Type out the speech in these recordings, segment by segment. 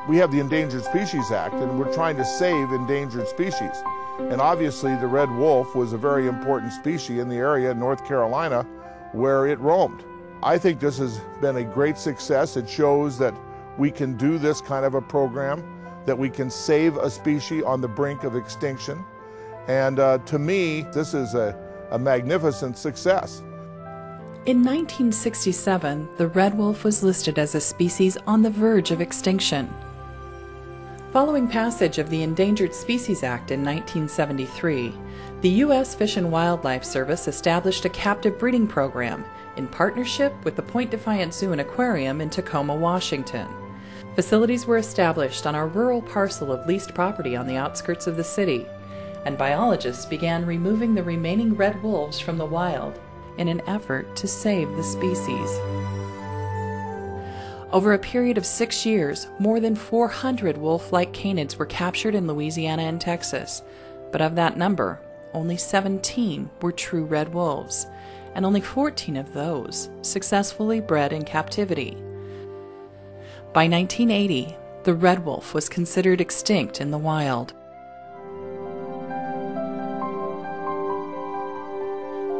We have the Endangered Species Act, and we're trying to save endangered species. And obviously the red wolf was a very important species in the area in North Carolina where it roamed. I think this has been a great success. It shows that we can do this kind of a program, that we can save a species on the brink of extinction. And to me, this is a magnificent success. In 1967, the red wolf was listed as a species on the verge of extinction. Following passage of the Endangered Species Act in 1973, the U.S. Fish and Wildlife Service established a captive breeding program in partnership with the Defiance Zoo Aquarium in Tacoma, Washington. Facilities were established on a rural parcel of leased property on the outskirts of the city, and biologists began removing the remaining red wolves from the wild in an effort to save the species. Over a period of 6 years, more than 400 wolf-like canids were captured in Louisiana and Texas, but of that number, only 17 were true red wolves, and only 14 of those successfully bred in captivity. By 1980, the red wolf was considered extinct in the wild.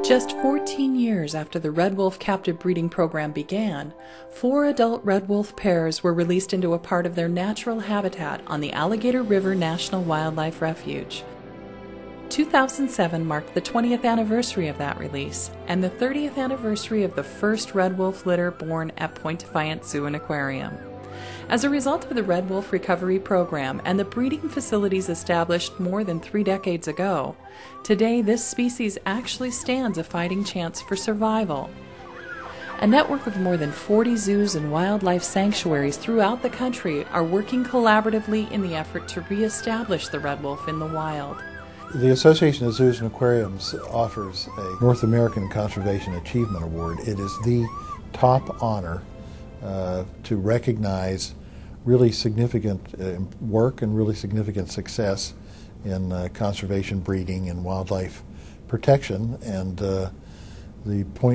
Just 14 years after the red wolf captive breeding program began, 4 adult red wolf pairs were released into a part of their natural habitat on the Alligator River National Wildlife Refuge. 2007 marked the 20th anniversary of that release and the 30th anniversary of the first red wolf litter born at Defiance Zoo Aquarium. As a result of the red wolf recovery program and the breeding facilities established more than 3 decades ago, today this species actually stands a fighting chance for survival. A network of more than 40 zoos and wildlife sanctuaries throughout the country are working collaboratively in the effort to re-establish the red wolf in the wild. The Association of Zoos and Aquariums offers a North American Conservation Achievement Award. It is the top honor to recognize really significant work and really significant success in conservation breeding and wildlife protection. And the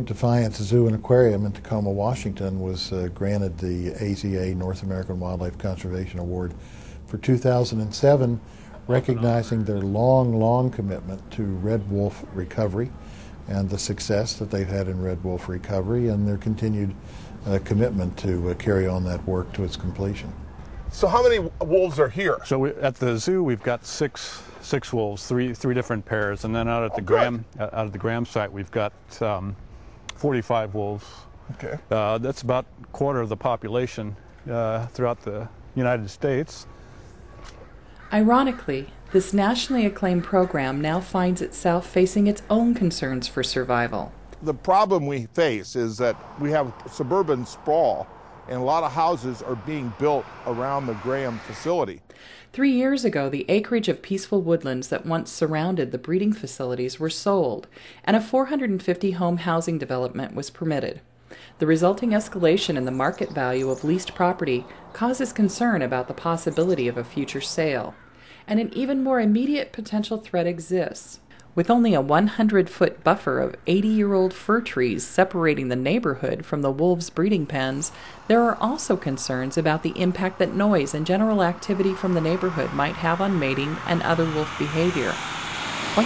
Defiance Zoo and Aquarium in Tacoma, Washington was granted the AZA North American Wildlife Conservation Award for 2007, recognizing their long commitment to red wolf recovery and the success that they've had in red wolf recovery and their continued commitment to carry on that work to its completion. So how many wolves are here? So at the zoo we've got six wolves, three different pairs, and then out at the Graham site we've got 45 wolves. Okay. That's about a quarter of the population throughout the United States. Ironically, this nationally acclaimed program now finds itself facing its own concerns for survival. The problem we face is that we have suburban sprawl, and a lot of houses are being built around the Graham facility. 3 years ago, the acreage of peaceful woodlands that once surrounded the breeding facilities were sold, and a 450-home housing development was permitted. The resulting escalation in the market value of leased property causes concern about the possibility of a future sale, and an even more immediate potential threat exists. With only a 100-foot buffer of 80-year-old fir trees separating the neighborhood from the wolves' breeding pens, there are also concerns about the impact that noise and general activity from the neighborhood might have on mating and other wolf behavior.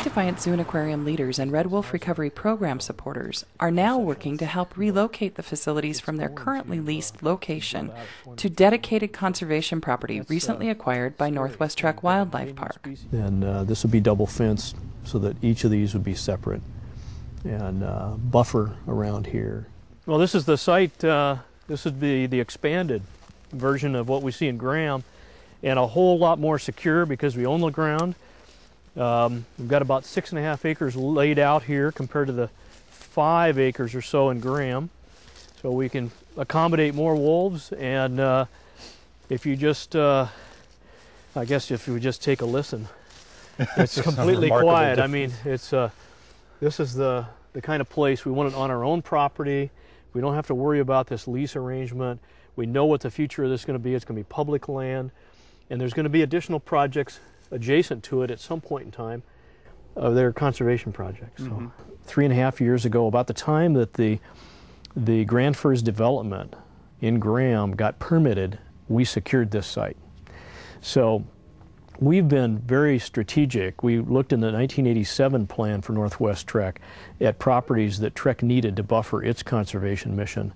Defiance Zoo Aquarium leaders and Red Wolf Recovery Program supporters are now working to help relocate the facilities from their currently leased location to dedicated conservation property recently acquired by Northwest Trek Wildlife Park. And this would be double fenced so that each of these would be separate and buffer around here. Well, this is the site, this would be the expanded version of what we see in Graham, and a whole lot more secure because we own the ground. We've got about 6.5 acres laid out here compared to the 5 acres or so in Graham. So we can accommodate more wolves, and if you just, I guess if you just take a listen, it's completely quiet. I mean, it's, this is the kind of place we want it on our own property. We don't have to worry about this lease arrangement. We know what the future of this is going to be. It's going to be public land, and there's going to be additional projects adjacent to it at some point in time of their conservation projects. So 3.5 years ago, about the time that the Grand Firs development in Graham got permitted, we secured this site. So we've been very strategic. We looked in the 1987 plan for Northwest Trek at properties that Trek needed to buffer its conservation mission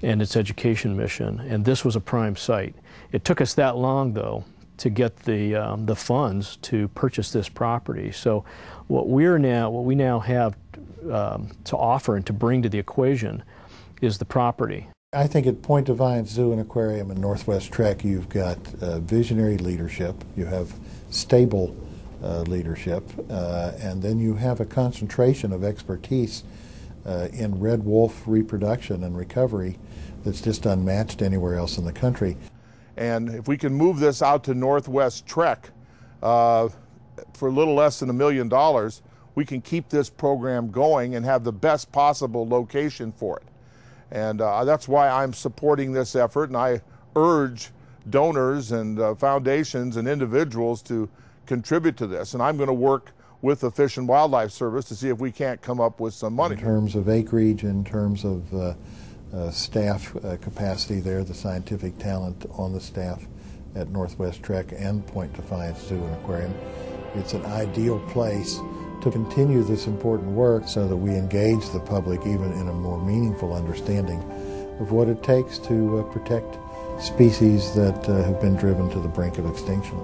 and its education mission, and this was a prime site. It took us that long, though, to get the funds to purchase this property. So what we now have to offer and to bring to the equation is the property. I think at Point Defiance Zoo and Aquarium and Northwest Trek, you've got visionary leadership, you have stable leadership, and then you have a concentration of expertise in red wolf reproduction and recovery that's just unmatched anywhere else in the country. And if we can move this out to Northwest Trek for a little less than $1 million, we can keep this program going and have the best possible location for it. And that's why I'm supporting this effort, and I urge donors and foundations and individuals to contribute to this. And I'm going to work with the Fish and Wildlife Service to see if we can't come up with some money. In terms of acreage, in terms of staff capacity there, the scientific talent on the staff at Northwest Trek and Point Defiance Zoo and Aquarium, it's an ideal place to continue this important work so that we engage the public even in a more meaningful understanding of what it takes to protect species that have been driven to the brink of extinction.